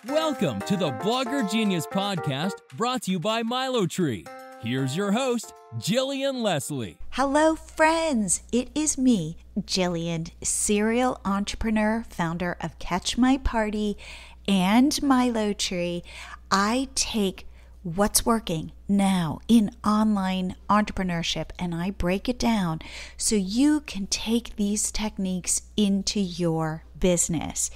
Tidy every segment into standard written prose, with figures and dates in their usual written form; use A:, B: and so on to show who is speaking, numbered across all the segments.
A: Welcome to the Blogger Genius Podcast, brought to you by MiloTree. Here's your host, Jillian Leslie.
B: Hello, friends. It is me, Jillian, serial entrepreneur, founder of Catch My Party and MiloTree. I take what's working now in online entrepreneurship and I break it down so you can take these techniques into your business.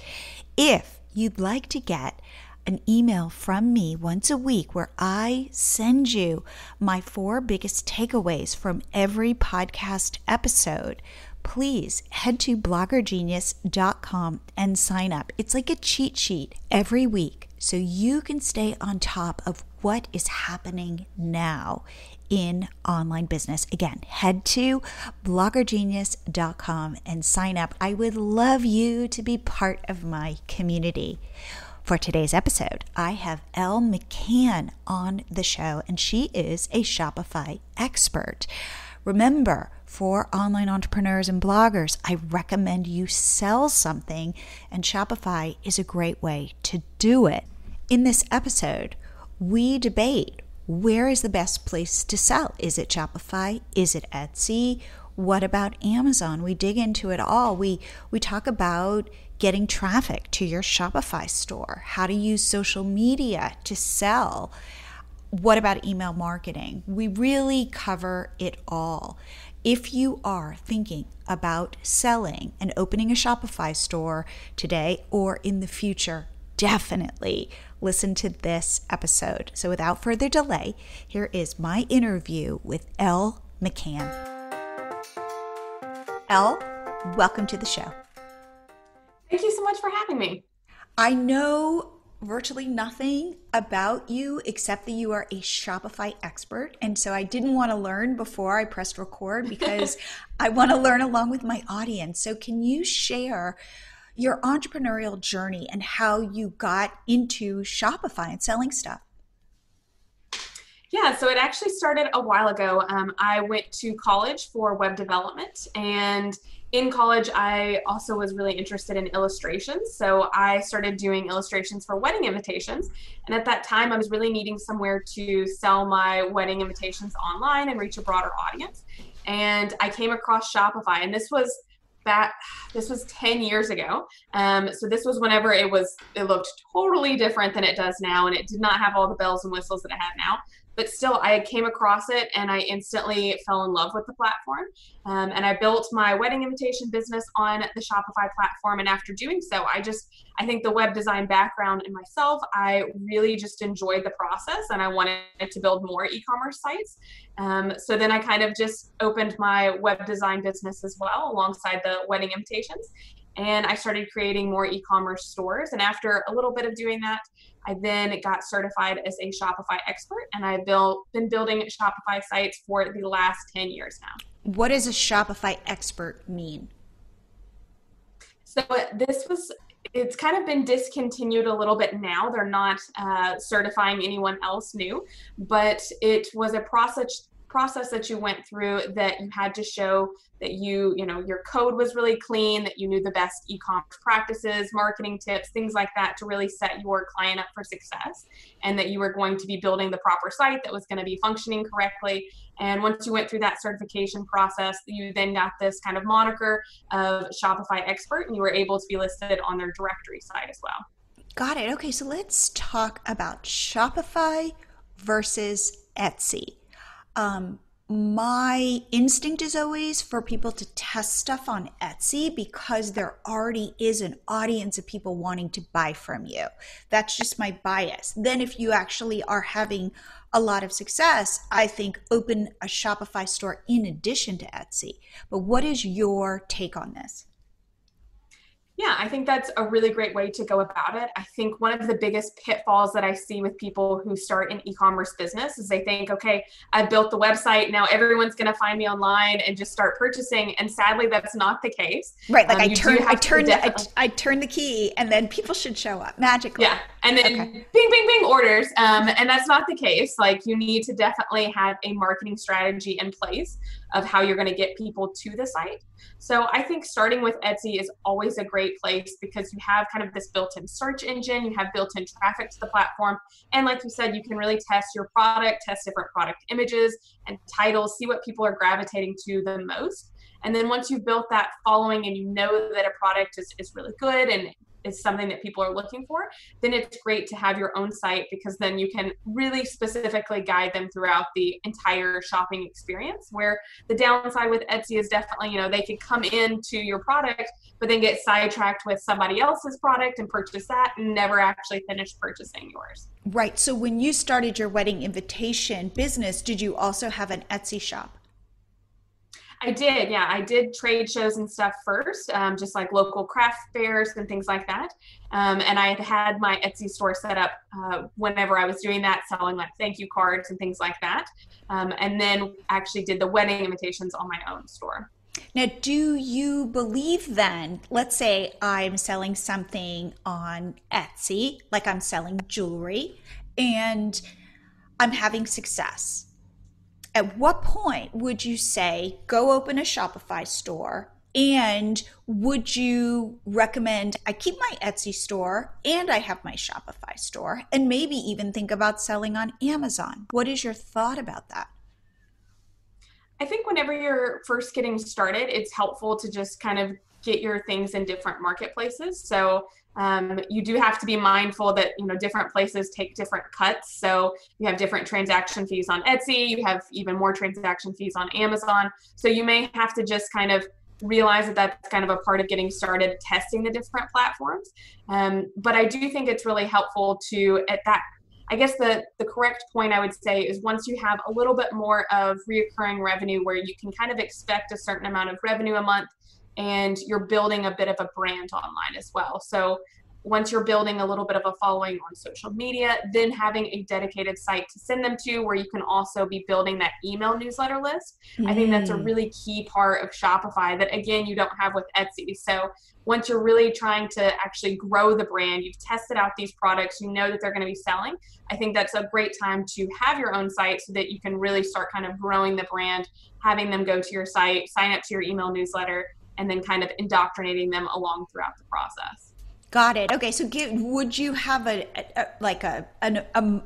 B: If you'd like to get an email from me once a week where I send you my 4 biggest takeaways from every podcast episode, please head to bloggergenius.com and sign up. It's like a cheat sheet every week so you can stay on top of what is happening now in online business. Again, head to bloggergenius.com and sign up. I would love you to be part of my community. For today's episode, I have Elle McCann on the show, and she is a Shopify expert. Remember, for online entrepreneurs and bloggers, I recommend you sell something, and Shopify is a great way to do it. In this episode, we debate, where is the best place to sell? Is it Shopify? Is it Etsy? What about Amazon? We dig into it all. We talk about getting traffic to your Shopify store, how to use social media to sell. What about email marketing? We really cover it all. If you are thinking about selling and opening a Shopify store today or in the future, definitely listen to this episode. So without further delay, here is my interview with Elle McCann. Elle, welcome to the show.
C: Thank you so much for having me.
B: I know virtually nothing about you except that you are a Shopify expert. And so I didn't want to learn before I pressed record because I want to learn along with my audience. So can you share your entrepreneurial journey and how you got into Shopify and selling stuff?
C: Yeah, so it actually started a while ago. I went to college for web development, and in college, I also was really interested in illustrations. So I started doing illustrations for wedding invitations. And at that time, I was really needing somewhere to sell my wedding invitations online and reach a broader audience. And I came across Shopify, and this was 10 years ago. So this was whenever it looked totally different than it does now, and it did not have all the bells and whistles that it had now. But still, I came across it and I instantly fell in love with the platform. And I built my wedding invitation business on the Shopify platform. And after doing so, I think the web design background in myself, I really just enjoyed the process and I wanted to build more e-commerce sites. So then I kind of just opened my web design business as well alongside the wedding invitations. And I started creating more e-commerce stores. And after a little bit of doing that, I then got certified as a Shopify expert. And I've been building Shopify sites for the last 10 years now.
B: What does a Shopify expert mean?
C: So it's kind of been discontinued a little bit now. They're not certifying anyone else new, but it was a process that you went through that you had to show that your code was really clean, that you knew the best e-commerce practices, marketing tips, things like that to really set your client up for success, and that you were going to be building the proper site that was going to be functioning correctly. And once you went through that certification process, you then got this kind of moniker of Shopify expert, and you were able to be listed on their directory site as well.
B: Got it. Okay, so let's talk about Shopify versus Etsy. My instinct is always for people to test stuff on Etsy because there already is an audience of people wanting to buy from you. That's just my bias. Then if you actually are having a lot of success, I think open a Shopify store in addition to Etsy. But what is your take on this?
C: Yeah, I think that's a really great way to go about it. I think one of the biggest pitfalls that I see with people who start an e-commerce business is they think, okay, I built the website, now everyone's going to find me online and just start purchasing. And sadly, that's not the case.
B: Right, like I turn the key and then people should show up magically.
C: Yeah, and then bing, bing, bing orders. And that's not the case. Like you need to definitely have a marketing strategy in place. of how you're going to get people to the site. So I think starting with Etsy is always a great place because you have kind of this built-in search engine, you have built-in traffic to the platform. And like you said, you can really test your product, test different product images and titles, see what people are gravitating to the most. And then once you've built that following and you know that a product is really good and is something that people are looking for, then it's great to have your own site because then you can really specifically guide them throughout the entire shopping experience. Where the downside with Etsy is definitely, they could come into your product, but then get sidetracked with somebody else's product and purchase that and never actually finish purchasing yours.
B: Right. So when you started your wedding invitation business, did you also have an Etsy shop?
C: I did, yeah. I did trade shows and stuff first, just like local craft fairs and things like that. And I had my Etsy store set up whenever I was doing that, selling like thank you cards and things like that. And then actually did the wedding invitations on my own store.
B: Now, do you believe then, let's say I'm selling something on Etsy, like I'm selling jewelry, and I'm having success. At what point would you say, go open a Shopify store? And would you recommend I keep my Etsy store and I have my Shopify store and maybe even think about selling on Amazon? What is your thought about that?
C: I think whenever you're first getting started, it's helpful to just kind of get your things in different marketplaces. So you do have to be mindful that, different places take different cuts. So you have different transaction fees on Etsy, you have even more transaction fees on Amazon. So you may have to just kind of realize that that's kind of a part of getting started testing the different platforms. But I do think it's really helpful to, at that, I guess the correct point I would say is once you have a little bit more of reoccurring revenue where you can kind of expect a certain amount of revenue a month, and you're building a bit of a brand online as well. So once you're building a little bit of a following on social media, then having a dedicated site to send them to where you can also be building that email newsletter list. I think that's a really key part of Shopify that, again, you don't have with Etsy. So once you're really trying to actually grow the brand, you've tested out these products, you know that they're going to be selling. I think that's a great time to have your own site so that you can really start kind of growing the brand, having them go to your site, sign up to your email newsletter, and then kind of indoctrinating them along throughout the process.
B: Got it. Okay, so would you have an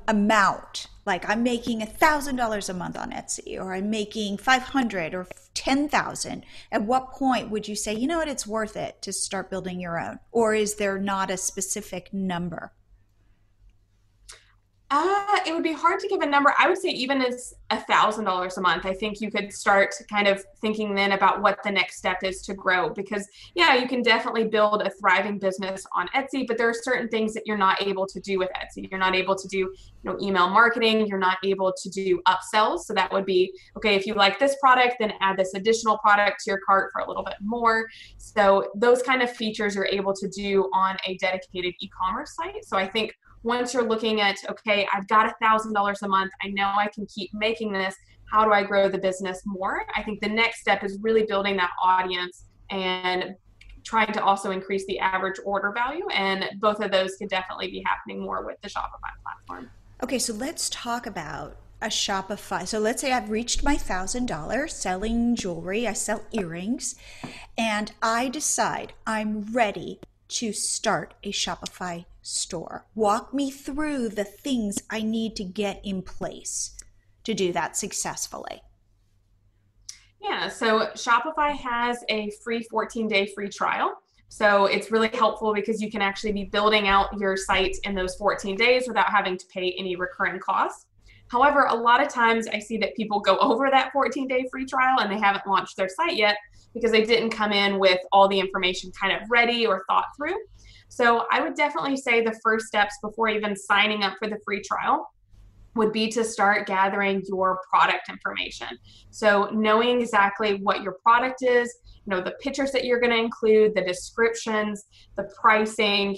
B: amount? Like I'm making $1,000 a month on Etsy, or I'm making $500 or $10,000. At what point would you say, you know what, it's worth it to start building your own? Or is there not a specific number?
C: It would be hard to give a number. I would say even as $1,000 a month, I think you could start kind of thinking then about what the next step is to grow. Because you can definitely build a thriving business on Etsy, but there are certain things that you're not able to do with Etsy. You're not able to do, email marketing. You're not able to do upsells. So that would be, okay, if you like this product, then add this additional product to your cart for a little bit more. So those kind of features you're able to do on a dedicated e-commerce site. So I think once you're looking at, okay, I've got $1,000 a month, I know I can keep making this, how do I grow the business more? I think the next step is really building that audience and trying to also increase the average order value. And both of those could definitely be happening more with the Shopify platform.
B: Okay, so let's talk about a Shopify. So let's say I've reached my $1,000 selling jewelry, I sell earrings, and I decide I'm ready to start a Shopify store. Walk me through the things I need to get in place to do that successfully.
C: Yeah, so Shopify has a free 14-day free trial. So it's really helpful because you can actually be building out your site in those 14 days without having to pay any recurring costs. However, a lot of times I see that people go over that 14-day free trial and they haven't launched their site yet because they didn't come in with all the information kind of ready or thought through. So I would definitely say the first steps before even signing up for the free trial would be to start gathering your product information. So knowing exactly what your product is, the pictures that you're going to include, the descriptions, the pricing,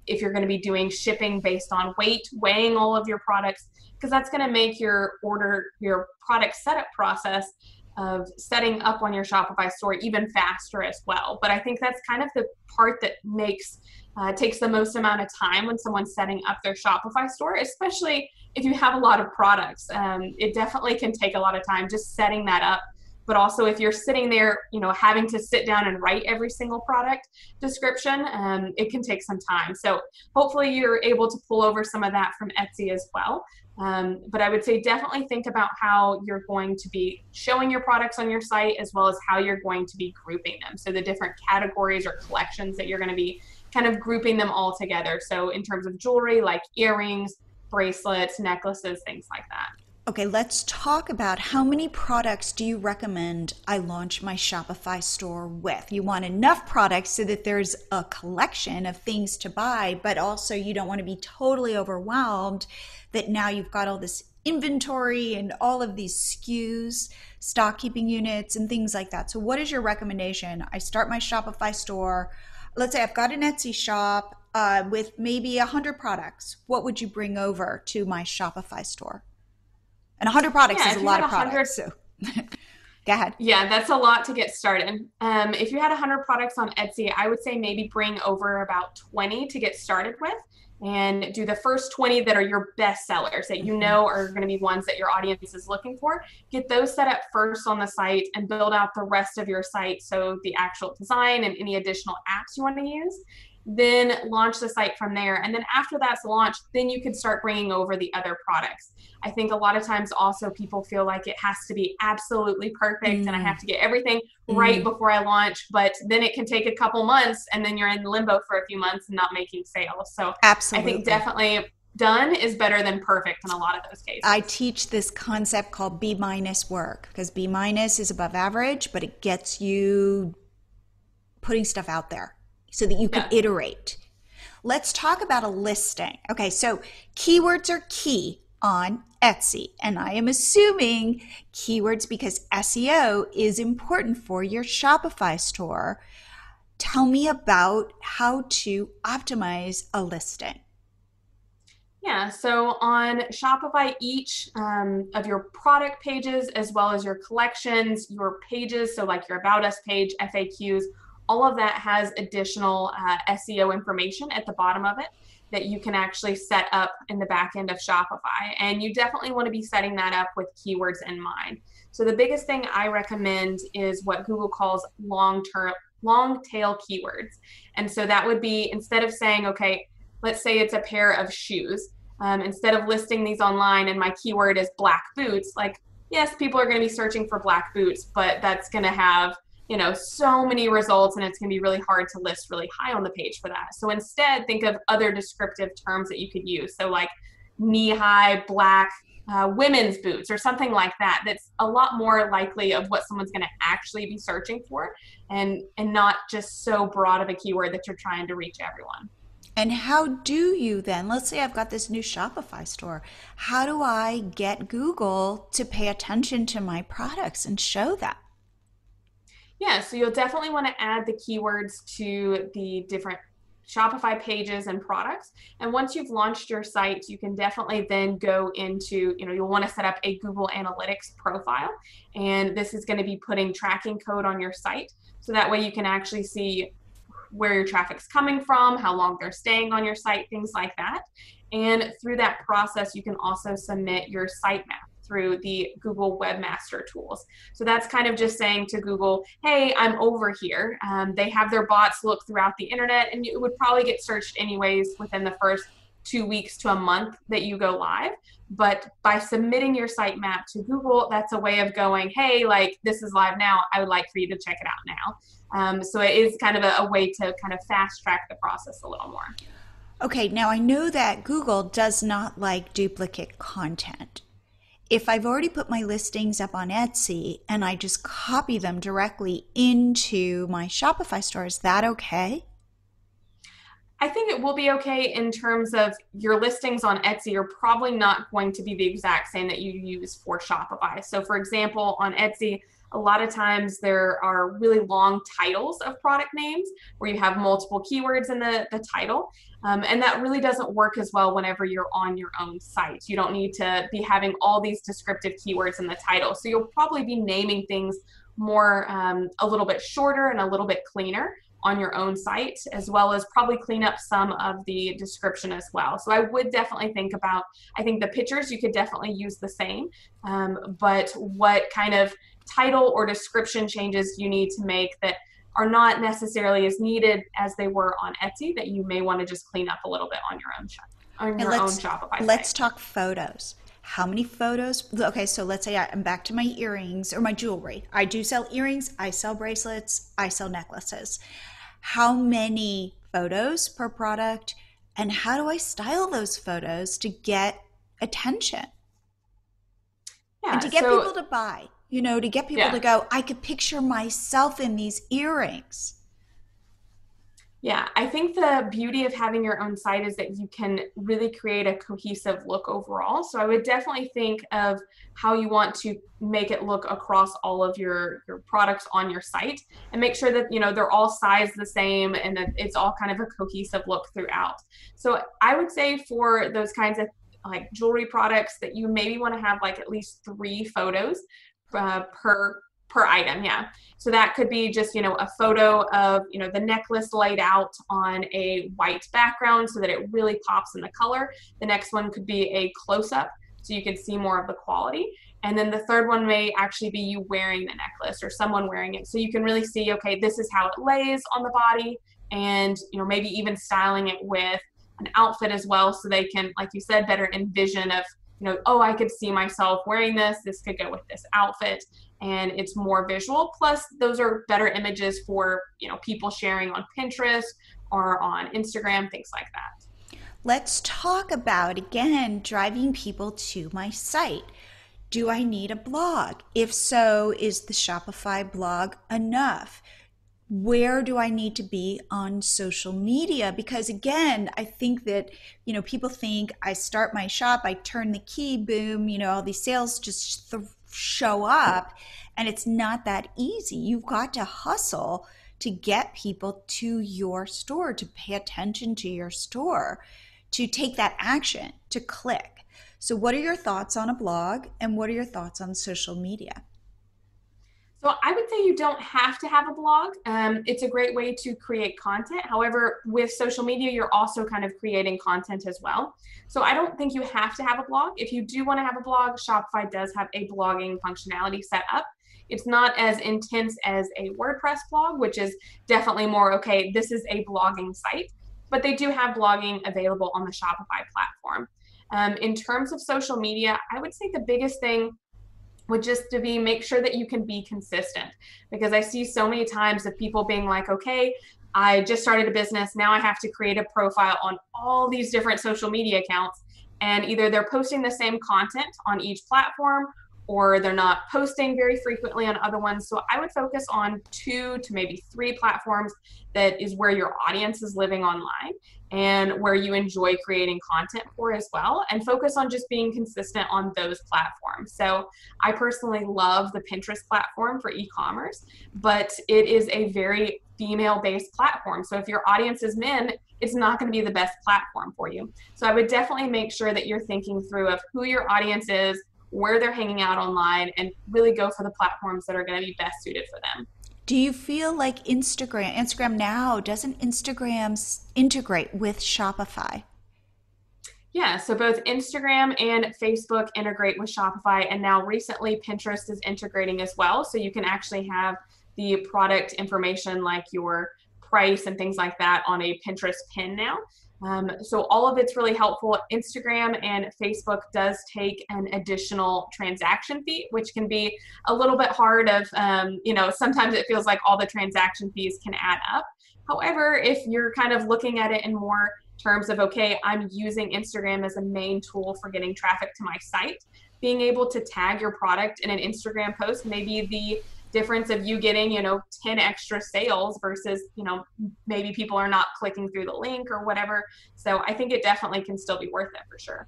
C: if you're going to be doing shipping based on weight, weighing all of your products, because that's going to make your product setup process of setting up on your Shopify store even faster as well. But I think that's kind of the part that takes the most amount of time when someone's setting up their Shopify store, especially if you have a lot of products. It definitely can take a lot of time just setting that up but also if you're sitting there, having to sit down and write every single product description, it can take some time. So hopefully you're able to pull over some of that from Etsy as well. But I would say definitely think about how you're going to be showing your products on your site, as well as how you're going to be grouping them. So the different categories or collections that you're going to be kind of grouping them all together. So in terms of jewelry, like earrings, bracelets, necklaces, things like that.
B: Okay, let's talk about how many products do you recommend I launch my Shopify store with? You want enough products so that there's a collection of things to buy, but also you don't want to be totally overwhelmed that now you've got all this inventory and all of these SKUs, stock keeping units and things like that. So what is your recommendation? I start my Shopify store. Let's say I've got an Etsy shop with maybe 100 products. What would you bring over to my Shopify store? And 100 products is a lot of products. So go ahead.
C: Yeah, that's a lot to get started. If you had 100 products on Etsy, I would say maybe bring over about 20 to get started with, and do the first 20 that are your best sellers that you know are going to be ones that your audience is looking for. Get those set up first on the site and build out the rest of your site. So the actual design and any additional apps you want to use. Then launch the site from there. And then after that's launched, then you can start bringing over the other products. I think a lot of times also people feel like it has to be absolutely perfect and I have to get everything right before I launch, but then it can take a couple months and then you're in limbo for a few months and not making sales. So absolutely. I think definitely done is better than perfect in a lot of those cases.
B: I teach this concept called B- work, because B- is above average, but it gets you putting stuff out there so that you can iterate. Let's talk about a listing. Okay, so keywords are key on Etsy, and I am assuming keywords because SEO is important for your Shopify store. Tell me about how to optimize a listing.
C: Yeah, so on Shopify, each of your product pages, as well as your collections, your pages, so like your About Us page, FAQs, all of that has additional SEO information at the bottom of it that you can actually set up in the back end of Shopify. And you definitely want to be setting that up with keywords in mind. So the biggest thing I recommend is what Google calls long tail keywords. And so that would be, instead of saying, okay, let's say it's a pair of shoes, instead of listing these online and my keyword is black boots, like, yes, people are going to be searching for black boots, but that's going to have so many results and it's going to be really hard to list really high on the page for that. So instead, think of other descriptive terms that you could use. So like knee-high black women's boots or something like that. That's a lot more likely of what someone's going to actually be searching for, and not just so broad of a keyword that you're trying to reach everyone.
B: And how do you then, let's say I've got this new Shopify store, how do I get Google to pay attention to my products and show that?
C: Yeah, so you'll definitely want to add the keywords to the different Shopify pages and products. And once you've launched your site, you can definitely then go into, you'll want to set up a Google Analytics profile. And this is going to be putting tracking code on your site. So that way you can actually see where your traffic's coming from, how long they're staying on your site, things like that. And through that process, you can also submit your sitemap through the Google Webmaster tools. So that's kind of just saying to Google, hey, I'm over here. They have their bots look throughout the internet, and it would probably get searched anyways within the first 2 weeks to a month that you go live. But by submitting your sitemap to Google, that's a way of going, hey, like this is live now. I would like for you to check it out now. So it is kind of a way to kind of fast track the process a little more.
B: Okay, now I know that Google does not like duplicate content. If I've already put my listings up on Etsy and I just copy them directly into my Shopify store, is that okay?
C: I think it will be okay in terms of your listings on Etsy are probably not going to be the exact same that you use for Shopify. So for example, on Etsy, a lot of times there are really long titles of product names where you have multiple keywords in the title. And that really doesn't work as well whenever you're on your own site. You don't need to be having all these descriptive keywords in the title. So you'll probably be naming things more, a little bit shorter and a little bit cleaner. on your own site, as well as probably clean up some of the description as well. So I would definitely think about, I think the pictures you could definitely use the same, but what kind of title or description changes you need to make that are not necessarily as needed as they were on Etsy, that you may want to just clean up a little bit on your own own Shopify site.
B: Let's talk photos. How many photos? Okay, so let's say I'm back to my earrings or my jewelry. I do sell earrings, I sell bracelets, I sell necklaces. How many photos per product, and how do I style those photos to get attention? And to get people to buy, to get people to go, I could picture myself in these earrings.
C: Yeah, I think the beauty of having your own site is that you can really create a cohesive look overall. So I would definitely think of how you want to make it look across all of your products on your site, and make sure that, they're all sized the same and that it's all kind of a cohesive look throughout. So I would say for those kinds of like jewelry products that you maybe want to have like at least 3 photos per item. Yeah. So that could be just, a photo of, the necklace laid out on a white background so that it really pops in the color. The next one could be a close-up so you can see more of the quality. And then the third one may actually be you wearing the necklace or someone wearing it. So you can really see, okay, this is how it lays on the body, and, maybe even styling it with an outfit as well, so they can, like you said, better envision of, oh, I could see myself wearing this. This could go with this outfit. And it's more visual. Plus, those are better images for, people sharing on Pinterest or on Instagram, things like that.
B: Let's talk about, again, driving people to my site. Do I need a blog? If so, is the Shopify blog enough? Where do I need to be on social media? Because again, I think that, people think I start my shop, I turn the key, boom, all these sales just show up, and it's not that easy. You've got to hustle to get people to your store, to pay attention to your store, to take that action, to click. So what are your thoughts on a blog, and what are your thoughts on social media?
C: So I would say you don't have to have a blog. It's a great way to create content. However, with social media, you're also kind of creating content as well. So I don't think you have to have a blog. If you do want to have a blog, Shopify does have a blogging functionality set up. It's not as intense as a WordPress blog, which is definitely more, okay, this is a blogging site, but they do have blogging available on the Shopify platform. In terms of social media, I would say the biggest thing would just to be make sure that you can be consistent, because I see so many times of people being like, okay, I just started a business. Now I have to create a profile on all these different social media accounts, and either they're posting the same content on each platform, or they're not posting very frequently on other ones. So I would focus on 2 to maybe 3 platforms that is where your audience is living online and where you enjoy creating content for as well, and focus on just being consistent on those platforms. So I personally love the Pinterest platform for e-commerce, but it is a very female-based platform. So if your audience is men, it's not going to be the best platform for you. So I would definitely make sure that you're thinking through of who your audience is, where they're hanging out online, and really go for the platforms that are going to be best suited for them.
B: Do you feel like Instagram now, doesn't Instagram integrate with Shopify?
C: Yeah, so both Instagram and Facebook integrate with Shopify, and now recently Pinterest is integrating as well. So you can actually have the product information like your price and things like that on a Pinterest pin now. So all of it's really helpful. Instagram and Facebook does take an additional transaction fee, which can be a little bit hard of, sometimes it feels like all the transaction fees can add up. However, if you're kind of looking at it in more terms of, okay, I'm using Instagram as a main tool for getting traffic to my site, being able to tag your product in an Instagram post may be the difference of you getting, 10 extra sales versus, maybe people are not clicking through the link or whatever. So I think it definitely can still be worth it for sure.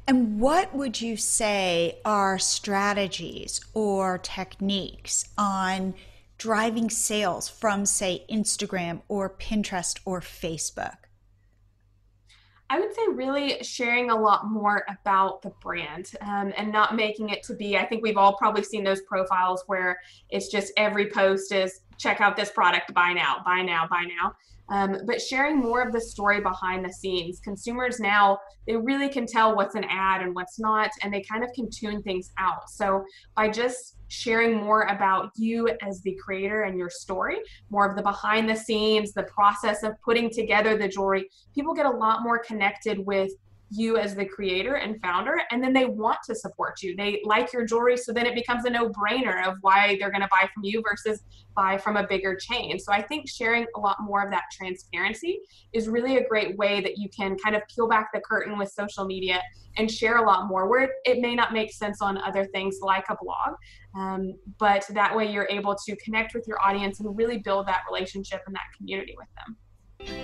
B: And what would you say are strategies or techniques on driving sales from, say, Instagram or Pinterest or Facebook?
C: I would say really sharing a lot more about the brand, and not making it to be, I think we've all probably seen those profiles where it's just every post is check out this product, buy now, buy now, buy now. But sharing more of the story behind the scenes. Consumers now, they really can tell what's an ad and what's not, and they kind of can tune things out. So by just sharing more about you as the creator and your story, more of the behind the scenes, the process of putting together the jewelry, people get a lot more connected with you as the creator and founder, and then they want to support you. They like your jewelry, so then it becomes a no-brainer of why they're going to buy from you versus buy from a bigger chain. So I think sharing a lot more of that transparency is really a great way that you can kind of peel back the curtain with social media and share a lot more where it may not make sense on other things like a blog. But that way you're able to connect with your audience and really build that relationship and that community with them.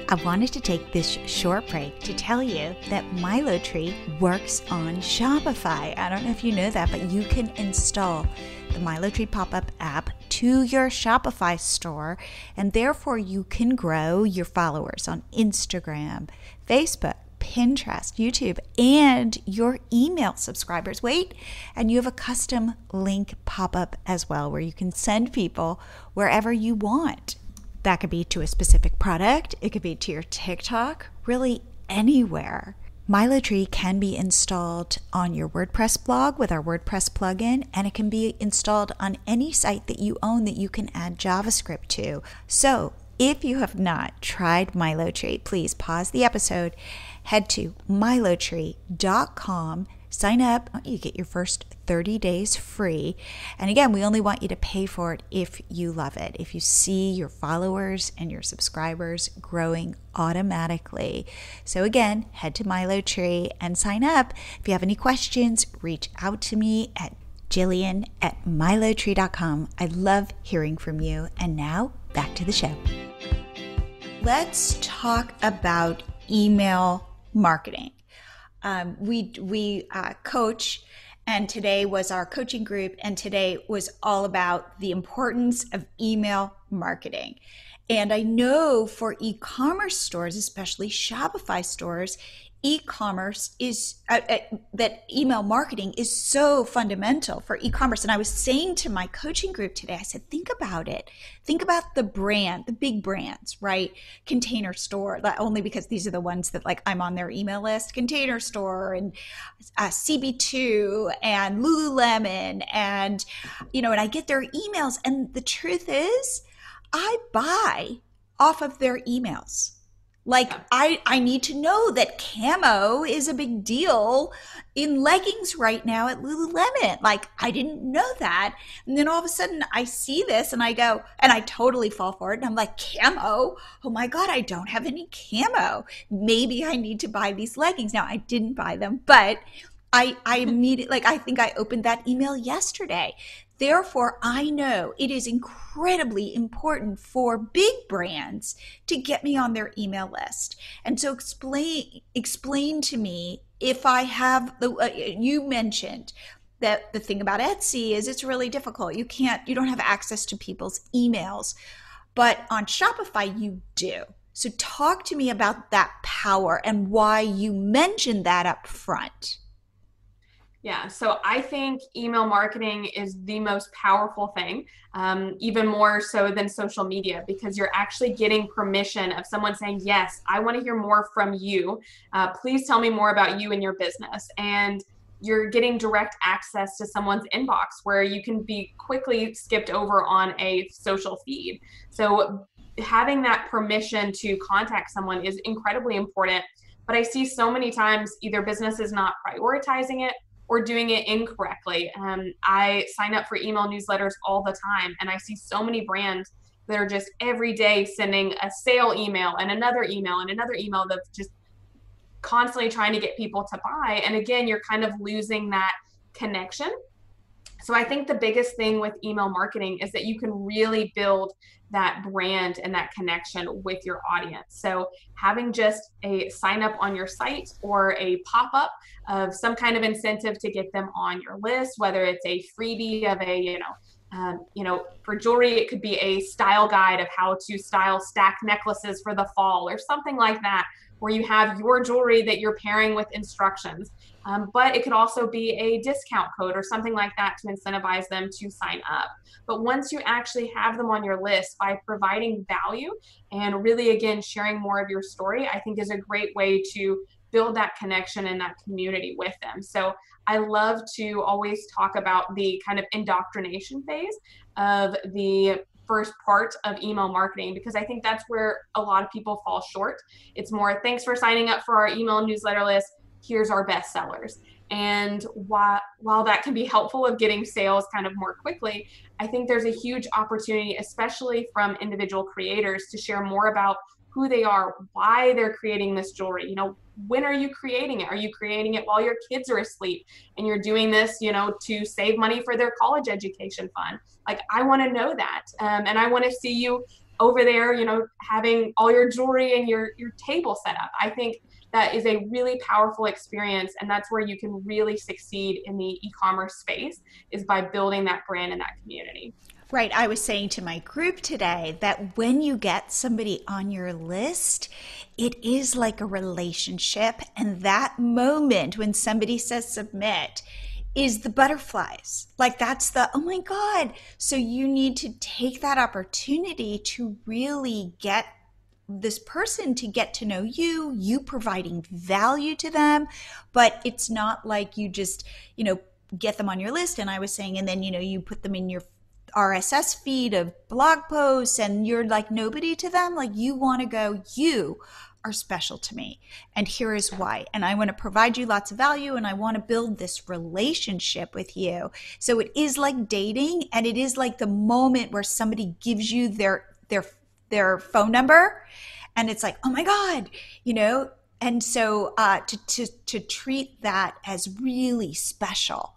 B: I wanted to take this short break to tell you that MiloTree works on Shopify. I don't know if you know that, but you can install the MiloTree pop-up app to your Shopify store, and therefore you can grow your followers on Instagram, Facebook, Pinterest, YouTube, and your email subscribers. Wait, and you have a custom link pop-up as well where you can send people wherever you want. That could be to a specific product. It could be to your TikTok, really anywhere. MiloTree can be installed on your WordPress blog with our WordPress plugin, and it can be installed on any site that you own that you can add JavaScript to. So if you have not tried MiloTree, please pause the episode, head to milotree.com, sign up. You get your first 30 days free. And again, we only want you to pay for it if you love it, if you see your followers and your subscribers growing automatically. So again, head to MiloTree and sign up. If you have any questions, reach out to me at Jillian@milotree.com. I love hearing from you. And now back to the show. Let's talk about email marketing. We coach, and today was our coaching group, and today was all about the importance of email marketing. And I know for e-commerce stores, especially Shopify stores, e-commerce is that email marketing is so fundamental for e-commerce. And I was saying to my coaching group today, I said, think about it. Think about the brand, the big brands, right? Container Store, only because these are the ones that like I'm on their email list. Container Store and CB2 and Lululemon, and and I get their emails, and the truth is, I buy off of their emails. Like I need to know that camo is a big deal in leggings right now at Lululemon. Like I didn't know that. And then all of a sudden I see this and I go, and I totally fall for it. And I'm like, camo? Oh my God, I don't have any camo. Maybe I need to buy these leggings. Now I didn't buy them, but I immediately, I think I opened that email yesterday. Therefore, I know it is incredibly important for big brands to get me on their email list. And so explain to me if I have you mentioned that the thing about Etsy is it's really difficult. You don't have access to people's emails, but on Shopify you do. So talk to me about that power and why you mentioned that up front.
C: Yeah, so I think email marketing is the most powerful thing, even more so than social media, because you're actually getting permission of someone saying, yes, I want to hear more from you. Please tell me more about you and your business. And you're getting direct access to someone's inbox where you can be quickly skipped over on a social feed. So having that permission to contact someone is incredibly important. But I see so many times either businesses not prioritizing it or doing it incorrectly. I sign up for email newsletters all the time, and I see so many brands that are just every day sending a sale email and another email and another email that's just constantly trying to get people to buy. And again, you're kind of losing that connection. So I think the biggest thing with email marketing is that you can really build that brand and that connection with your audience. So having just a sign up on your site or a pop-up of some kind of incentive to get them on your list, whether it's a freebie of a, For jewelry, it could be a style guide of how to style stack necklaces for the fall or something like that, where you have your jewelry that you're pairing with instructions. But it could also be a discount code or something like that to incentivize them to sign up. But once you actually have them on your list, by providing value and really, again, sharing more of your story, I think is a great way to build that connection and that community with them. So I love to always talk about the kind of indoctrination phase of the first part of email marketing, because I think that's where a lot of people fall short. It's more, thanks for signing up for our email newsletter list. Here's our best sellers. And while that can be helpful of getting sales kind of more quickly, I think there's a huge opportunity, especially from individual creators, to share more about who they are, why they're creating this jewelry. When are you creating it? Are you creating it while your kids are asleep and you're doing this, to save money for their college education fund? Like, I want to know that. And I want to see you over there, having all your jewelry and your table set up. I think that is a really powerful experience. And that's where you can really succeed in the e-commerce space, is by building that brand and that community.
B: Right. I was saying to my group today that when you get somebody on your list, it is like a relationship. And that moment when somebody says submit is the butterflies. Like, that's the, oh my God. So you need to take that opportunity to really get this person to get to know you providing value to them. But it's not like you just, get them on your list. And I was saying, and then, you put them in your RSS feed of blog posts and you're like nobody to them. Like, you want to go, you are special to me, and here is why. And I want to provide you lots of value, and I want to build this relationship with you. So it is like dating, and it is like the moment where somebody gives you their phone number, and it's like, oh my God, and so to treat that as really special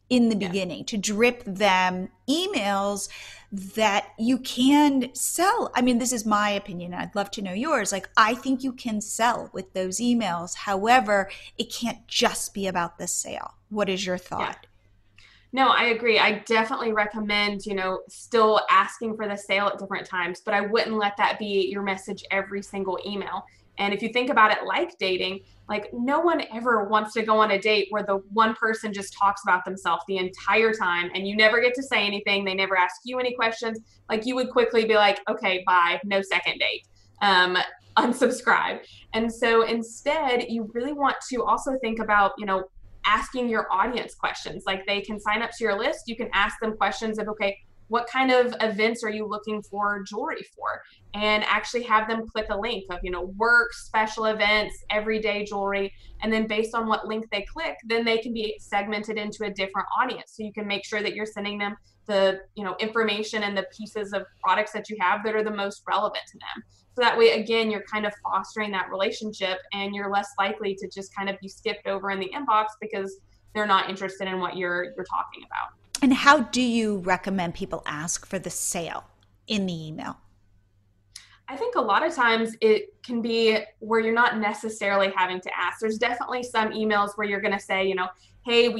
B: in the beginning, to drip them emails that you can sell. I mean, this is my opinion. I'd love to know yours. Like, I think you can sell with those emails. However, it can't just be about the sale. What is your thought?
C: Yeah. No, I agree. I definitely recommend, still asking for the sale at different times, but I wouldn't let that be your message every single email. And if you think about it like dating, like, no one ever wants to go on a date where the one person just talks about themselves the entire time and you never get to say anything. They never ask you any questions. Like, you would quickly be like, okay, bye, no second date, unsubscribe. And so instead, you really want to also think about, asking your audience questions. Like, they can sign up to your list. You can ask them questions of, okay, what kind of events are you looking for jewelry for? And actually have them click a link of, work, special events, everyday jewelry. And then based on what link they click, then they can be segmented into a different audience. So you can make sure that you're sending them the, information and the pieces of products that you have that are the most relevant to them. So that way, again, you're kind of fostering that relationship, and you're less likely to just kind of be skipped over in the inbox because they're not interested in what you're talking about.
B: And how do you recommend people ask for the sale in the email?
C: I think a lot of times it can be where you're not necessarily having to ask. There's definitely some emails where you're going to say, hey,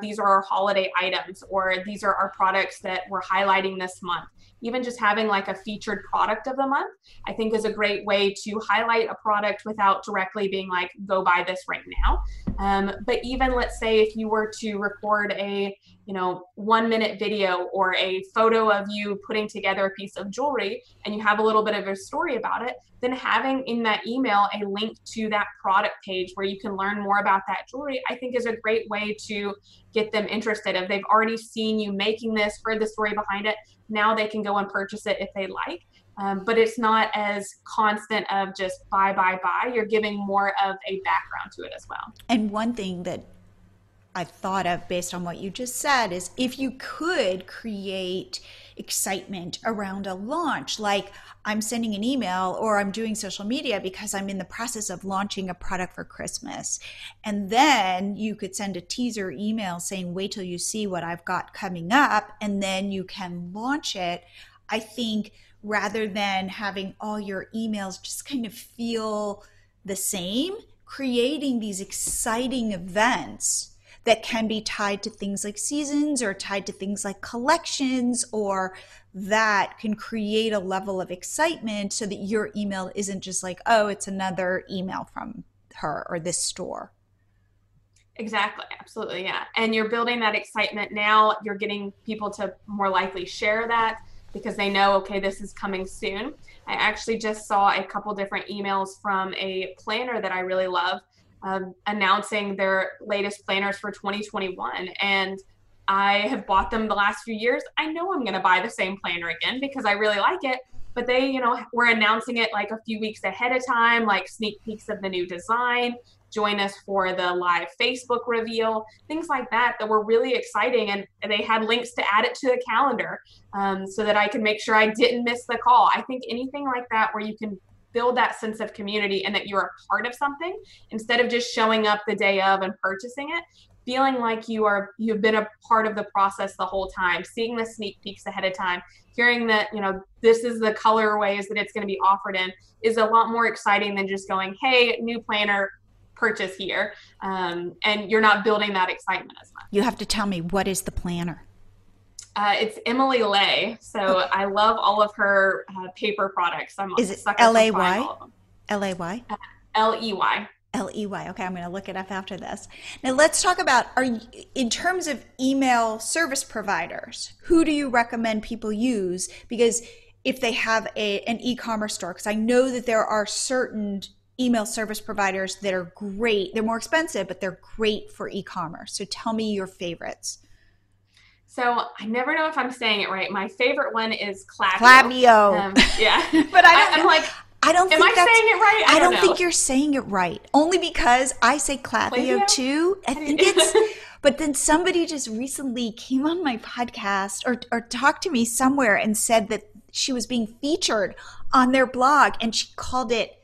C: these are our holiday items, or these are our products that we're highlighting this month. Even just having like a featured product of the month, I think, is a great way to highlight a product without directly being like, go buy this right now. But even, let's say, if you were to record a 1-minute video or a photo of you putting together a piece of jewelry and you have a little bit of a story about it, then having in that email a link to that product page where you can learn more about that jewelry, I think, is a great way to get them interested. If they've already seen you making this, heard the story behind it, now they can go and purchase it if they like. But it's not as constant of just buy. You're giving more of a background to it as well.
B: And one thing that I thought of based on what you just said is, if you could create excitement around a launch, like, I'm sending an email or I'm doing social media because I'm in the process of launching a product for Christmas. And then you could send a teaser email saying, wait till you see what I've got coming up, and then you can launch it. I think rather than having all your emails just kind of feel the same, creating these exciting events that can be tied to things like seasons or tied to things like collections, or that can create a level of excitement so that your email isn't just like, oh, it's another email from her or this store.
C: Exactly. Absolutely. Yeah. And you're building that excitement now. You're getting people to more likely share that because they know, okay, this is coming soon. I actually just saw a couple different emails from a planner that I really love, announcing their latest planners for 2021. And I have bought them the last few years. I know I'm going to buy the same planner again because I really like it. But they, were announcing it like a few weeks ahead of time, like sneak peeks of the new design. Join us for the live Facebook reveal, things like that were really exciting. And they had links to add it to the calendar so that I could make sure I didn't miss the call. I think anything like that where you can build that sense of community and that you're a part of something instead of just showing up the day of and purchasing it, feeling like you've been a part of the process the whole time, seeing the sneak peeks ahead of time, hearing that, this is the colorways that it's going to be offered in is a lot more exciting than just going, hey, new planner, purchase here. And you're not building that excitement as much.
B: You have to tell me, what is the planner?
C: It's Emily Lay. So okay. I love all of her paper products.
B: Is it L-A-Y? L-A-Y?
C: L-E-Y.
B: L-E-Y. Okay, I'm going to look it up after this. Now let's talk about, in terms of email service providers, who do you recommend people use? Because if they have an e-commerce store, because I know that there are certain email service providers that are great. They're more expensive, but they're great for e-commerce. So tell me your favorites.
C: So I never know if I'm saying it right. My favorite one is Klaviyo.
B: Klaviyo.
C: Yeah.
B: But I'm like, I don't think
C: am I saying it right?
B: I don't think you're saying it right. Only because I say Klaviyo too. I think it's, but then somebody just recently came on my podcast or talked to me somewhere and said that she was being featured on their blog and she called it,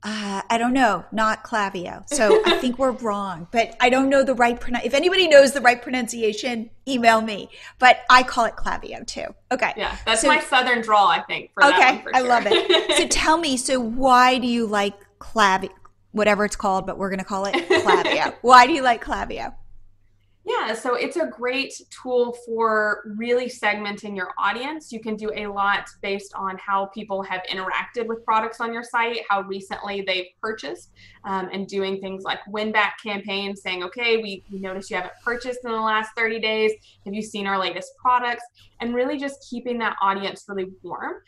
B: I don't know, not Klaviyo. So I think we're wrong, but I don't know the right if anybody knows the right pronunciation, email me. But I call it Klaviyo too. Okay.
C: Yeah, that's my southern drawl, I think. For that one, for sure.
B: I love it. So tell me, why do you like Klaviyo, whatever it's called, but we're going to call it Klaviyo. Why do you like Klaviyo?
C: Yeah, so it's a great tool for really segmenting your audience. You can do a lot based on how people have interacted with products on your site, how recently they've purchased, and doing things like win-back campaigns, saying, okay, we noticed you haven't purchased in the last 30 days. Have you seen our latest products? And really just keeping that audience really warm.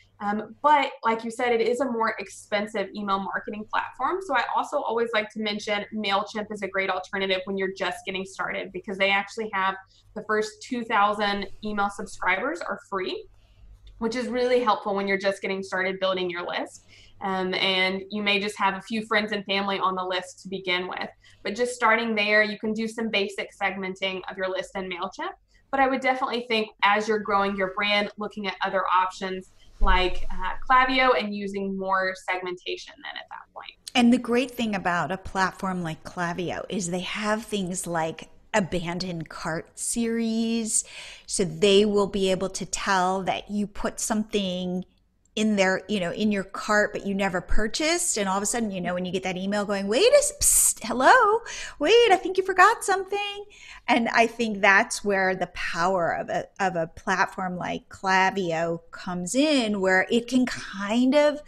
C: But like you said, it is a more expensive email marketing platform. So I also always like to mention MailChimp is a great alternative when you're just getting started because they actually have the first 2,000 email subscribers are free, which is really helpful when you're just getting started building your list. And you may just have a few friends and family on the list to begin with. But just starting there, you can do some basic segmenting of your list in MailChimp. But I would definitely think as you're growing your brand, looking at other options like Klaviyo and using more segmentation then at that point.
B: And the great thing about a platform like Klaviyo is they have things like abandoned cart series. So they will be able to tell that you put something in there, in your cart, but you never purchased. And all of a sudden, when you get that email going, hello, I think you forgot something. And I think that's where the power of a platform like Klaviyo comes in, where it can kind of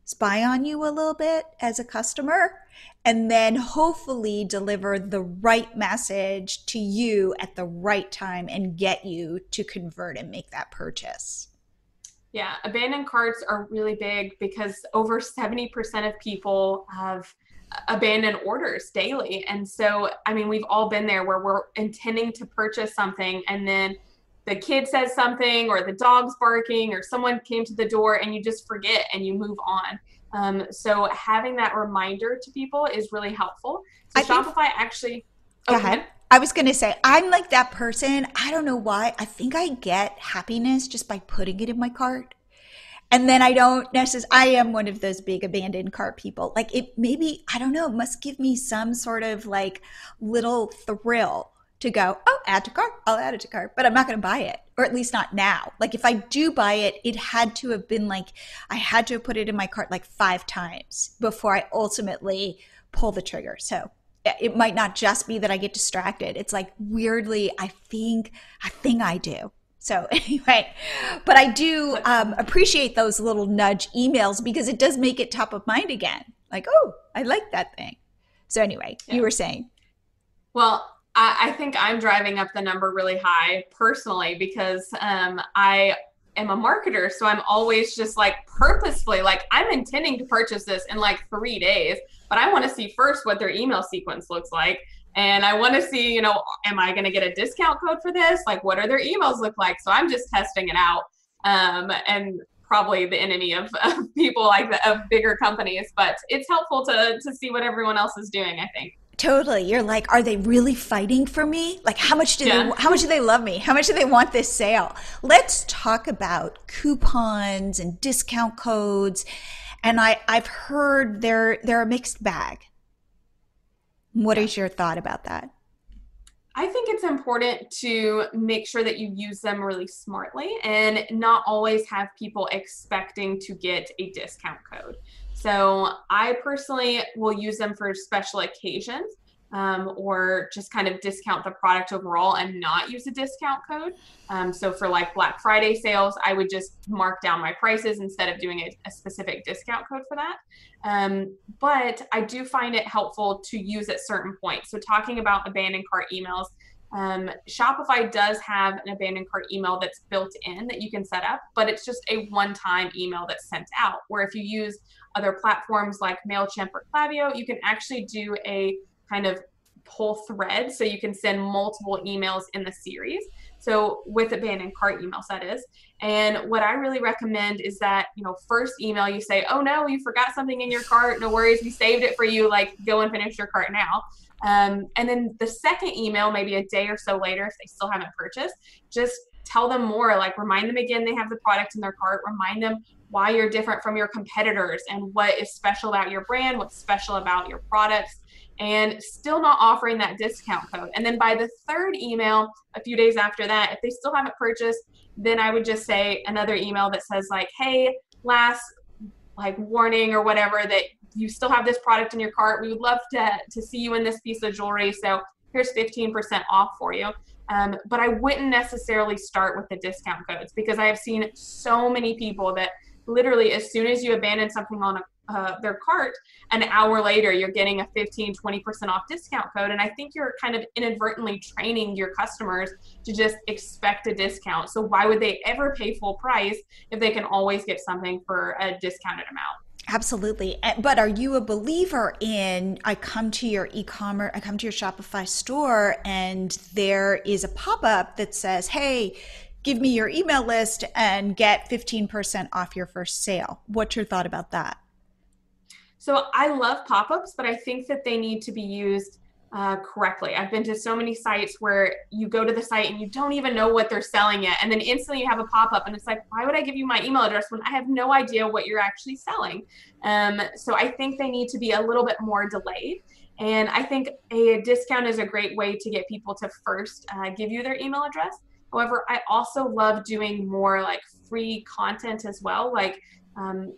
B: spy on you a little bit as a customer and then hopefully deliver the right message to you at the right time and get you to convert and make that purchase.
C: Yeah, abandoned carts are really big because over 70% of people have abandoned orders daily. And so, we've all been there where we're intending to purchase something and then the kid says something or the dog's barking or someone came to the door and you just forget and you move on. So having that reminder to people is really helpful. So Shopify actually...
B: Go ahead. I was going to say, I'm like that person. I don't know why. I think I get happiness just by putting it in my cart. And then I don't necessarily, I am one of those big abandoned cart people. Like it maybe, I don't know, it must give me some sort of like little thrill to go, oh, add to cart, I'll add it to cart, but I'm not going to buy it, or at least not now. Like if I do buy it, it had to have been like, I had to have put it in my cart like 5 times before I ultimately pull the trigger. So it might not just be that I get distracted. It's like weirdly, I think I do. So anyway, but I do appreciate those little nudge emails because it does make it top of mind again. Like, oh, I like that thing. So anyway, you were saying.
C: Well, I think I'm driving up the number really high personally because I am a marketer. So I'm always just like purposefully, like I'm intending to purchase this in like 3 days, but I want to see first what their email sequence looks like. And I want to see, you know, am I going to get a discount code for this? Like, what are their emails look like? So I'm just testing it out. And probably the enemy of people like of bigger companies, but it's helpful to see what everyone else is doing, I think.
B: Totally. You're like, are they really fighting for me? Like, how much do they love me? How much do they want this sale? Let's talk about coupons and discount codes. And I've heard they're a mixed bag. What is your thought about that?
C: I think it's important to make sure that you use them really smartly and not always have people expecting to get a discount code. So I personally will use them for special occasions or just kind of discount the product overall and not use a discount code. So for like Black Friday sales, I would just mark down my prices instead of doing a specific discount code for that. But I do find it helpful to use at certain points. So talking about abandoned cart emails, Shopify does have an abandoned cart email that's built in that you can set up, but it's just a one-time email that's sent out. Where if you use other platforms like MailChimp or Klaviyo, you can actually do a kind of whole thread. So you can send multiple emails in the series. So with abandoned cart emails, that is. And what I really recommend is that, you know, first email you say, oh no, you forgot something in your cart. No worries. We saved it for you. Like, go and finish your cart now. And then the second email, maybe a day or so later, if they still haven't purchased, just tell them more, like remind them again they have the product in their cart, remind them why you're different from your competitors and what is special about your brand, what's special about your products, and still not offering that discount code. And then by the third email, a few days after that, if they still haven't purchased, then I would just say another email that says like, hey, last like warning or whatever, that you still have this product in your cart. We would love to see you in this piece of jewelry. So here's 15% off for you. But I wouldn't necessarily start with the discount codes because I have seen so many people that literally as soon as you abandon something on their cart, an hour later, you're getting a 15, 20% off discount code. And I think you're kind of inadvertently training your customers to just expect a discount. So why would they ever pay full price if they can always get something for a discounted amount?
B: Absolutely. But are you a believer in, I come to your e-commerce, I come to your Shopify store and there is a pop-up that says, hey, give me your email list and get 15% off your first sale. What's your thought about that?
C: So I love pop-ups, but I think that they need to be used correctly. I've been to so many sites where you go to the site and you don't even know what they're selling yet. And then instantly you have a pop-up and it's like, why would I give you my email address when I have no idea what you're actually selling? So I think they need to be a little bit more delayed. And I think a discount is a great way to get people to first give you their email address. However, I also love doing more like free content as well, like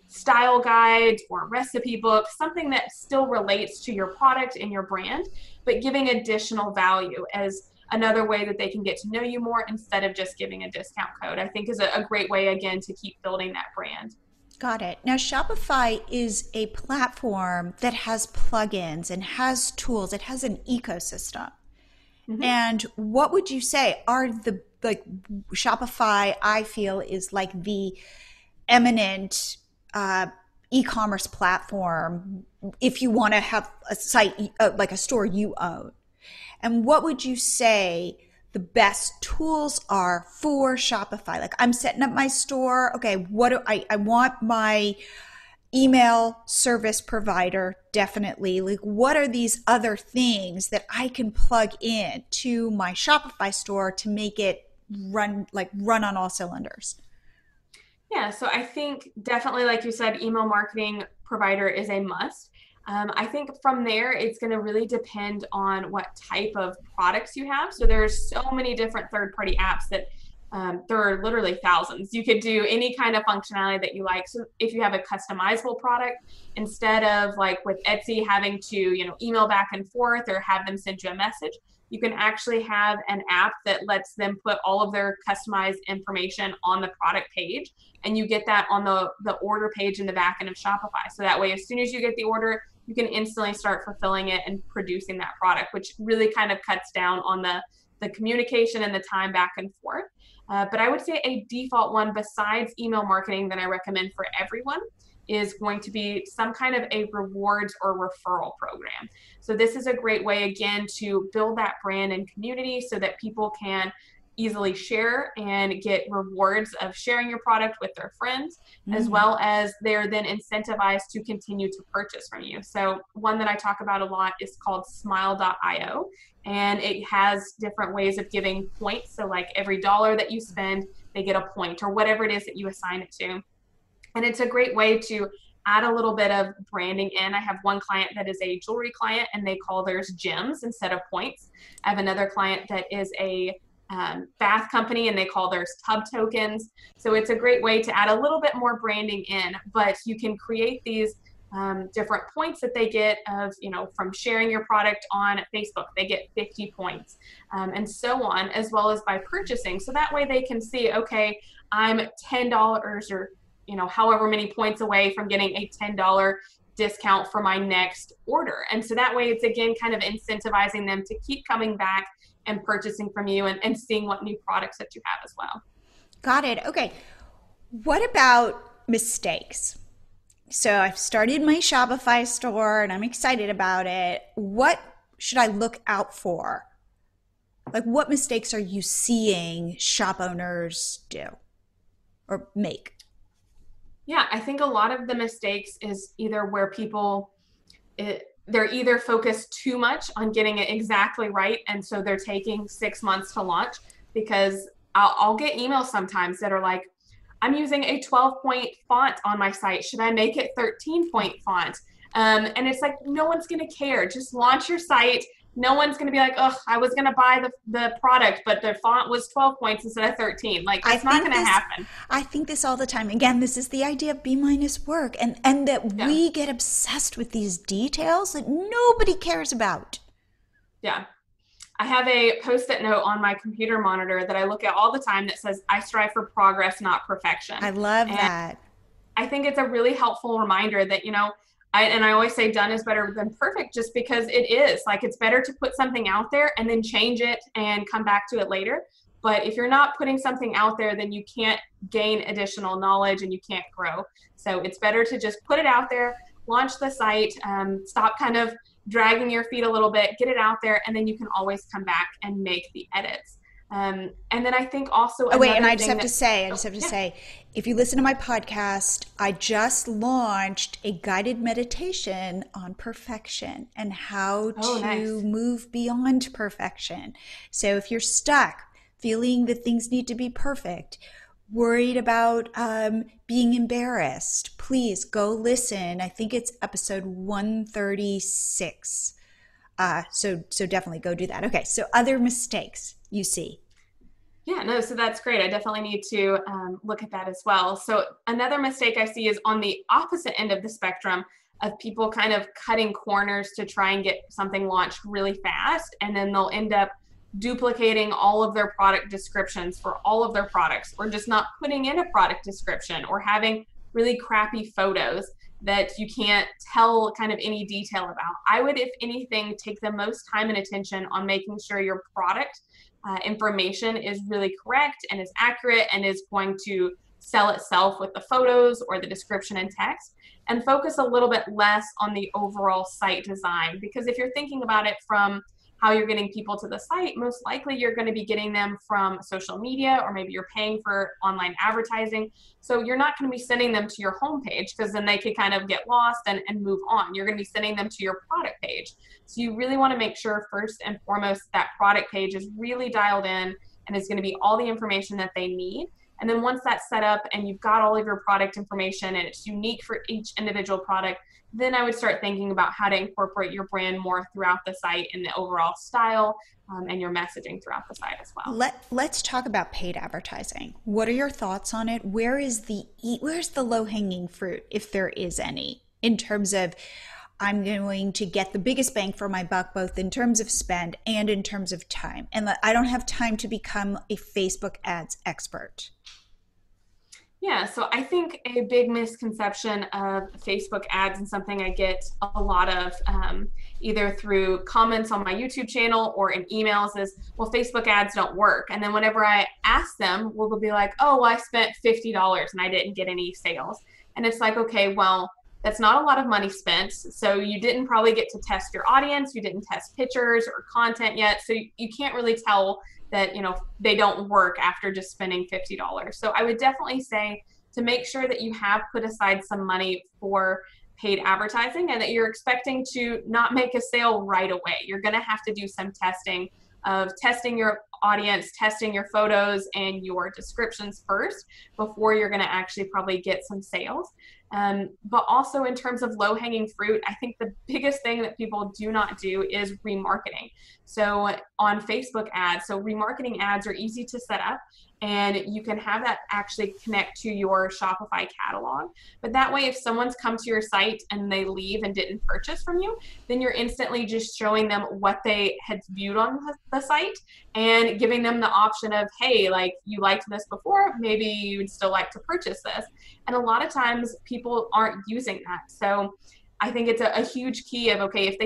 C: style guides or recipe books, something that still relates to your product and your brand, but giving additional value as another way that they can get to know you more instead of just giving a discount code, I think is a great way, again, to keep building that brand.
B: Got it. Now, Shopify is a platform that has plugins and has tools. It has an ecosystem. Mm-hmm. And what would you say are the, like, Shopify, I feel, is like the eminent e-commerce platform if you want to have a site, like a store you own. And what would you say the best tools are for Shopify? Like, I'm setting up my store. Okay, what do I want my email service provider, definitely. Like, what are these other things that I can plug in to my Shopify store to make it run on all cylinders?
C: Yeah, so I think definitely, like you said, email marketing provider is a must. I think from there, it's going to really depend on what type of products you have. So there's so many different third-party apps that There are literally thousands. You could do any kind of functionality that you like. So if you have a customizable product, instead of like with Etsy having to, email back and forth or have them send you a message, you can actually have an app that lets them put all of their customized information on the product page. And you get that on the order page in the back end of Shopify. So that way, as soon as you get the order, you can instantly start fulfilling it and producing that product, which really kind of cuts down on the communication and the time back and forth. But I would say a default one besides email marketing that I recommend for everyone is going to be some kind of a rewards or referral program. So this is a great way, again, to build that brand and community so that people can easily share and get rewards of sharing your product with their friends, as well as they're then incentivized to continue to purchase from you. So one that I talk about a lot is called smile.io, and it has different ways of giving points. So like every dollar that you spend, they get a point, or whatever it is that you assign it to. And it's a great way to add a little bit of branding in. I have one client that is a jewelry client, and they call theirs gems instead of points. I have another client that is a bath company, and they call theirs tub tokens. So it's a great way to add a little bit more branding in, but you can create these different points that they get of, from sharing your product on Facebook, they get 50 points, and so on, as well as by purchasing. So that way they can see, okay, I'm $10 or, however many points away from getting a $10 discount for my next order. And so that way it's, again, kind of incentivizing them to keep coming back and purchasing from you and seeing what new products that you have as well.
B: Got it. Okay. What about mistakes? So I've started my Shopify store and I'm excited about it. What should I look out for? Like, what mistakes are you seeing shop owners do or make?
C: Yeah, I think a lot of the mistakes is either where they're either focused too much on getting it exactly right, and so they're taking 6 months to launch, because I'll get emails sometimes that are like, I'm using a 12-point font on my site. Should I make it 13-point font? And it's like, no one's going to care. Just launch your site. No one's going to be like, oh, I was going to buy the product, but the font was 12 points instead of 13. Like, it's not going to happen.
B: I think this all the time. Again, this is the idea of B- work, and that we get obsessed with these details that nobody cares about.
C: Yeah. I have a Post-it note on my computer monitor that I look at all the time that says, I strive for progress, not perfection.
B: I love that.
C: I think it's a really helpful reminder that, I always say done is better than perfect, just because it is. Like, it's better to put something out there and then change it and come back to it later. But if you're not putting something out there, then you can't gain additional knowledge and you can't grow. So it's better to just put it out there, launch the site, stop kind of dragging your feet a little bit, get it out there, and then you can always come back and make the edits. And then I think also,
B: I just have to say, if you listen to my podcast, I just launched a guided meditation on perfection and how to move beyond perfection. So if you're stuck feeling that things need to be perfect, worried about being embarrassed, please go listen. I think it's episode 136. So definitely go do that. Okay, so other mistakes you see.
C: Yeah, no, so that's great. I definitely need to look at that as well. So another mistake I see is on the opposite end of the spectrum of people kind of cutting corners to try and get something launched really fast, and then they'll end up duplicating all of their product descriptions for all of their products, or just not putting in a product description, or having really crappy photos that you can't tell kind of any detail about. I would, if anything, take the most time and attention on making sure your product information is really correct and is accurate and is going to sell itself with the photos or the description and text, and focus a little bit less on the overall site design. Because if you're thinking about it from how you're getting people to the site, most likely you're going to be getting them from social media, or maybe you're paying for online advertising. So you're not going to be sending them to your homepage, because then they could kind of get lost and move on. You're going to be sending them to your product page. So you really want to make sure first and foremost that product page is really dialed in and is going to be all the information that they need. And then once that's set up and you've got all of your product information and it's unique for each individual product, then I would start thinking about how to incorporate your brand more throughout the site and the overall style and your messaging throughout the site as well.
B: Let's talk about paid advertising. What are your thoughts on it? Where's the low-hanging fruit, if there is any, in terms of I'm going to get the biggest bang for my buck, both in terms of spend and in terms of time? And I don't have time to become a Facebook ads expert.
C: Yeah, so I think a big misconception of Facebook ads, and something I get a lot of either through comments on my YouTube channel or in emails, is, well, Facebook ads don't work. And then whenever I ask them, well, they'll be like, oh, well, I spent $50 and I didn't get any sales. And it's like, okay, well, that's not a lot of money spent. So you didn't probably get to test your audience. You didn't test pictures or content yet. So you can't really tell that, they don't work after just spending $50. So I would definitely say to make sure that you have put aside some money for paid advertising and that you're expecting to not make a sale right away. You're going to have to do some testing your audience, testing your photos and your descriptions first before you're going to actually probably get some sales. But also in terms of low-hanging fruit, I think the biggest thing that people do not do is remarketing. So on Facebook ads, so remarketing ads are easy to set up, and you can have that actually connect to your Shopify catalog. But that way, if someone's come to your site and they leave and didn't purchase from you, then you're instantly just showing them what they had viewed on the site and giving them the option of, hey, like, you liked this before, maybe you'd still like to purchase this. And a lot of times people aren't using that. So I think it's a huge key of, okay, if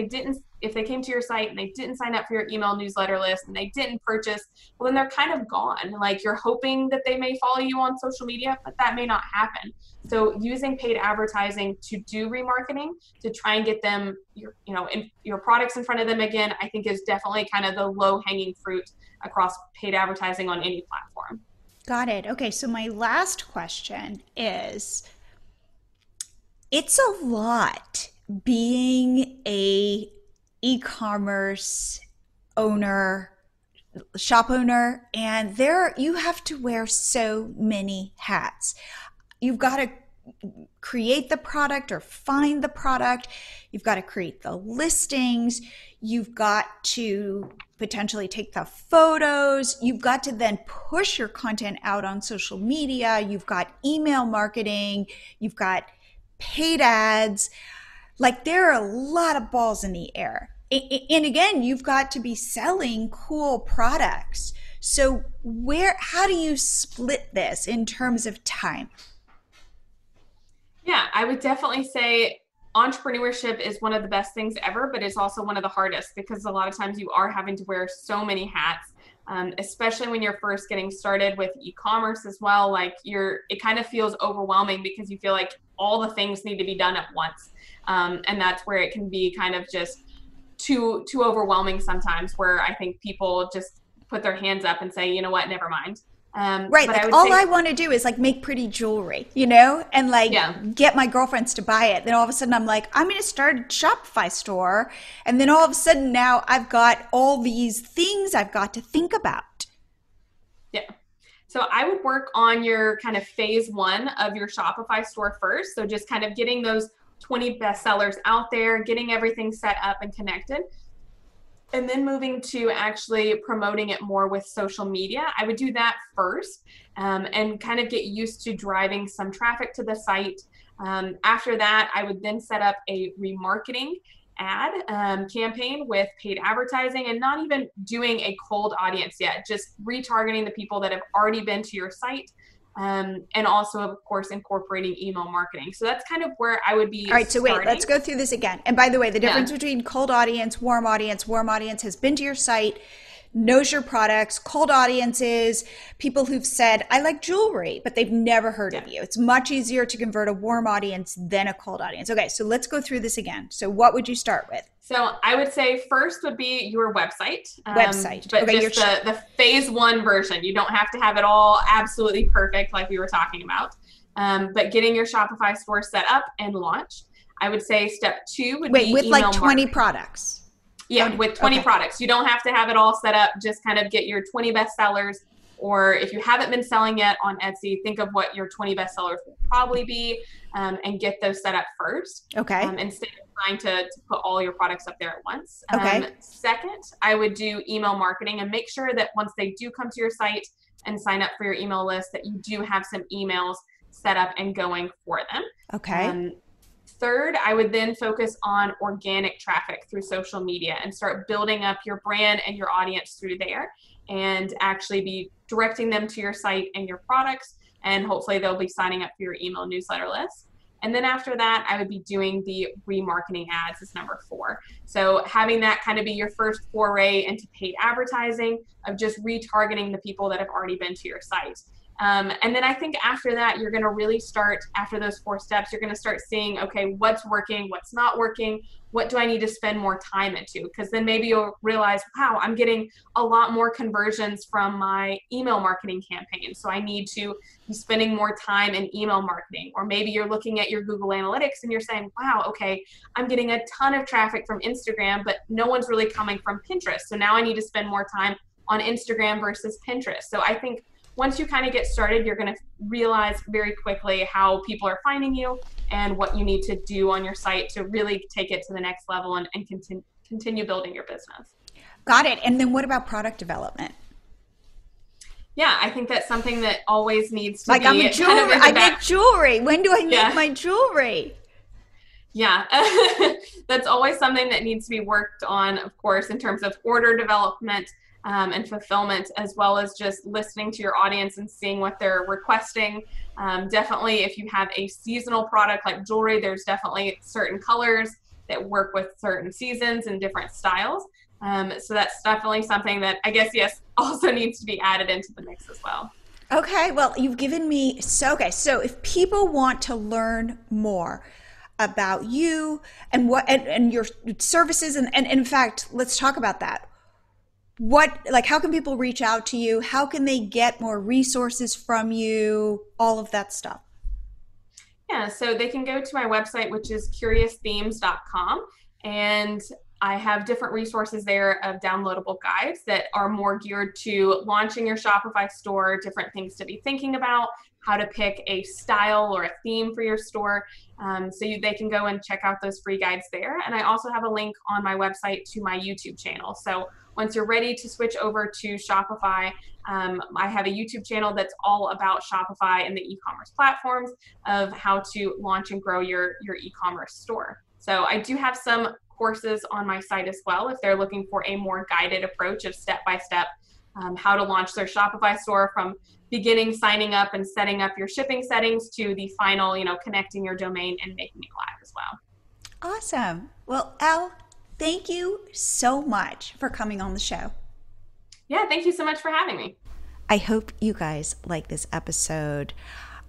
C: they came to your site and they didn't sign up for your email newsletter list and they didn't purchase, well, then they're kind of gone. Like, you're hoping that they may follow you on social media, but that may not happen. So using paid advertising to do remarketing, to try and get them your products in front of them again, I think is definitely kind of the low-hanging fruit across paid advertising on any platform.
B: Got it. Okay, so my last question is, it's a lot being a e-commerce owner, shop owner, and you have to wear so many hats. You've got to create the product or find the product. You've got to create the listings. You've got to potentially take the photos. You've got to then push your content out on social media. You've got email marketing. You've got paid ads. Like, there are a lot of balls in the air. And again, you've got to be selling cool products. So how do you split this in terms of time?
C: Yeah, I would definitely say entrepreneurship is one of the best things ever, but it's also one of the hardest, because a lot of times you are having to wear so many hats, especially when you're first getting started with e-commerce as well. Like, it kind of feels overwhelming because you feel like all the things need to be done at once. And that's where it can be kind of just too overwhelming sometimes, where I think people just put their hands up and say, you know what, never mind.
B: Right. Like, I want to do is like make pretty jewelry, and get my girlfriends to buy it. Then all of a sudden I'm like, I'm going to start a Shopify store. And then all of a sudden now I've got all these things I've got to think about.
C: Yeah. So I would work on your kind of phase one of your Shopify store first. So just kind of getting those 20 bestsellers out there, getting everything set up and connected. And then moving to actually promoting it more with social media. I would do that first and kind of get used to driving some traffic to the site. After that, I would then set up a remarketing ad campaign with paid advertising, and not even doing a cold audience yet, just retargeting the people that have already been to your site. And also, of course, incorporating email marketing. So that's kind of where I would be.
B: All right, so wait, let's go through this again. And by the way, the difference between cold audience, warm audience has been to your site, knows your products. Cold audiences, people who've said, I like jewelry, but they've never heard of you. It's much easier to convert a warm audience than a cold audience. Okay, so let's go through this again. So what would you start with?
C: So I would say first would be your website. But
B: okay,
C: just the phase one version. You don't have to have it all absolutely perfect like we were talking about. But getting your Shopify store set up and launched. I would say step two would be
B: with
C: email
B: like 20
C: marketing.
B: Products.
C: Yeah, with 20 products. You don't have to have it all set up. Just kind of get your 20 bestsellers, Or if you haven't been selling yet on Etsy, think of what your 20 best sellers will probably be, and get those set up first.
B: Okay.
C: Instead of trying to put all your products up there at once.
B: Okay.
C: Second, I would do email marketing and make sure that once they do come to your site and sign up for your email list, that you do have some emails set up and going for them.
B: Okay.
C: Third, I would then focus on organic traffic through social media and start building up your brand and your audience through there, and actually be directing them to your site and your products, and hopefully they'll be signing up for your email newsletter list. And then after that, I would be doing the remarketing ads as number 4. So having that kind of be your first foray into paid advertising, of just retargeting the people that have already been to your site. And then I think after that, you're going to really start, after those 4 steps, you're going to start seeing, okay, what's working, what's not working, what do I need to spend more time into? Because then maybe you'll realize, wow, I'm getting a lot more conversions from my email marketing campaign, so I need to be spending more time in email marketing. Or maybe you're looking at your Google Analytics and you're saying, wow, okay, I'm getting a ton of traffic from Instagram, but no one's really coming from Pinterest. So now I need to spend more time on Instagram versus Pinterest. So I think once you kind of get started, you're going to realize very quickly how people are finding you and what you need to do on your site to really take it to the next level and continue building your business.
B: Got it. And then what about product development? Yeah,
C: I think that's something that always needs to be
B: I'm a jewelry.
C: kind of
B: I make jewelry. When do I make my jewelry?
C: Yeah, that's always something that needs to be worked on, of course, in terms of order development, and fulfillment, as well as just listening to your audience and seeing what they're requesting. Definitely, if you have a seasonal product like jewelry, there's definitely certain colors that work with certain seasons and different styles. So that's definitely something that I guess, yes, also needs to be added into the mix as well.
B: Okay, well, you've given me, so if people want to learn more about you and what and your services, and in fact, let's talk about that. How can people reach out to you? How can they get more resources from you? All of that stuff.
C: Yeah, so they can go to my website, which is curiousthemes.com, and I have different resources there of downloadable guides that are more geared to launching your Shopify store, different things to be thinking about, how to pick a style or a theme for your store. They can go and check out those free guides there. And I also have a link on my website to my YouTube channel. So once you're ready to switch over to Shopify, I have a YouTube channel that's all about Shopify and the e-commerce platforms, of how to launch and grow your e-commerce store. So I do have some courses on my site as well, if they're looking for a more guided approach of step-by-step how to launch their Shopify store, from beginning signing up and setting up your shipping settings to the final, connecting your domain and making it live as well.
B: Awesome. Well, Elle, thank you so much for coming on the show.
C: Yeah, thank you so much for having me.
B: I hope you guys like this episode.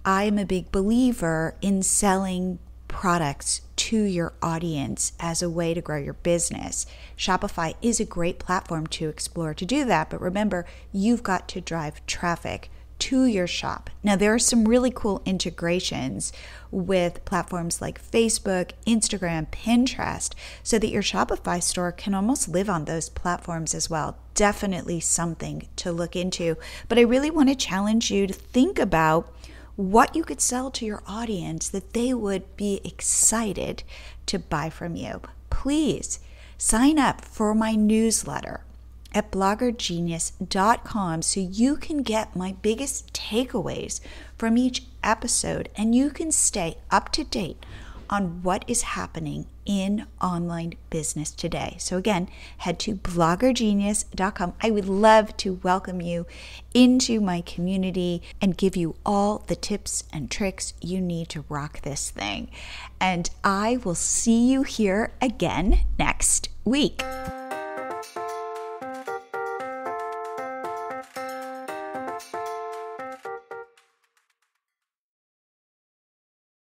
B: I'm a big believer in selling products to your audience as a way to grow your business. Shopify is a great platform to explore to do that, but remember, you've got to drive traffic to your shop. Now, there are some really cool integrations with platforms like Facebook, Instagram, Pinterest, so that your Shopify store can almost live on those platforms as well. Definitely something to look into. But I really want to challenge you to think about what you could sell to your audience that they would be excited to buy from you. Please sign up for my newsletter at bloggergenius.com so you can get my biggest takeaways from each episode, and you can stay up to date on what is happening in online business today. So again, head to bloggergenius.com. I would love to welcome you into my community and give you all the tips and tricks you need to rock this thing. And I will see you here again next week.